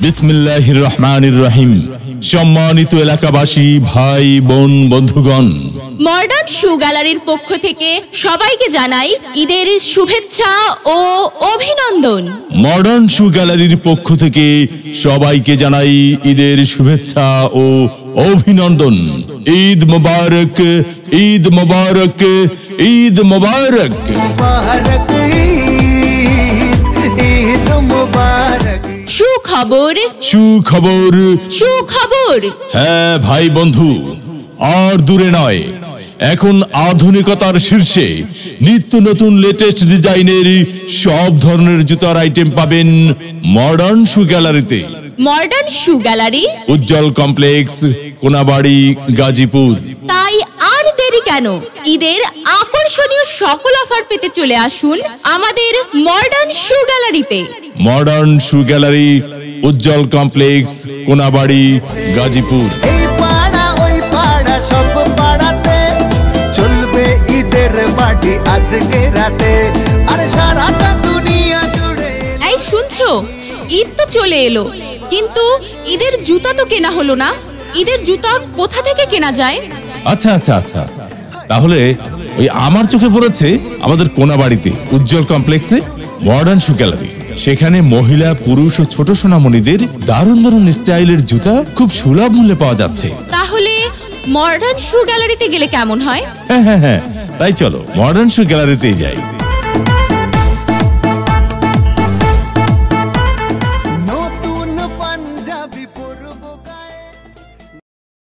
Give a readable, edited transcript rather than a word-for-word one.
বিসমিল্লাহির রহমানির রহিম। সম্মানিত এলাকাবাসী, ভাই বোন, বন্ধুগণ, মডার্ন শু গ্যালারির পক্ষ থেকে সবাইকে জানাই ঈদের শুভেচ্ছা ও অভিনন্দন। মডার্ন শু গ্যালারির পক্ষ থেকে সবাইকে জানাই ঈদের শুভেচ্ছা ও অভিনন্দন। ঈদ মোবারক, ঈদ মোবারক, ঈদ মোবারক। সুখবর, সুখবর, সুখবর। হ্যাঁ ভাই বন্ধু, আর দূরে নয়, এখন আধুনিকতার শীর্ষে নিত্য নতুন লেটেস্ট ডিজাইনের সব ধরনের জুতার আইটেম পাবেন মডার্ন শু গ্যালারিতে। মডার্ন শু গ্যালারি, উজ্জ্বল কমপ্লেক্স, কোনাবাড়ি, গাজীপুর। তাই আর দেরি কেন? ঈদের আকর্ষণীয় সকল অফার পেতে চলে আসুন আমাদের মডার্ন শু গ্যালারিতে। মডার্ন শু গ্যালারি, উজ্জ্বল কমপ্লেক্স, কোনাবাড়ি, গাজীপুর। এই পাড়া ওই পাড়া সব পাড়াতে চলবে ঈদের পার্টি আজকে রাতে, আরে সারাটা দুনিয়া জুড়ে। এই শুনছো, ঈদ তো চলে এলো, কিন্তু ঈদের জুতা তো কেনা হলো না। ঈদের জুতা কোথা থেকে কেনা যায়? আচ্ছা আচ্ছা আচ্ছা, তাহলে ওই আমার চোখে পড়েছে আমাদের কোনাবাড়িতে উজ্জ্বল কমপ্লেক্সে মডার্ন শু গ্যালারি। সেখানে মহিলা, পুরুষ ও ছোট সোনামণিদের দারুণ দারুণ স্টাইলের জুতা খুব সুলভ মূল্যে পাওয়া যাচ্ছে। তাহলে মডার্ন শু গ্যালারিতে গেলে কেমন হয়? হ্যাঁ হ্যাঁ হ্যাঁ, তাই চলো মডার্ন শু গ্যালারিতেই যাই।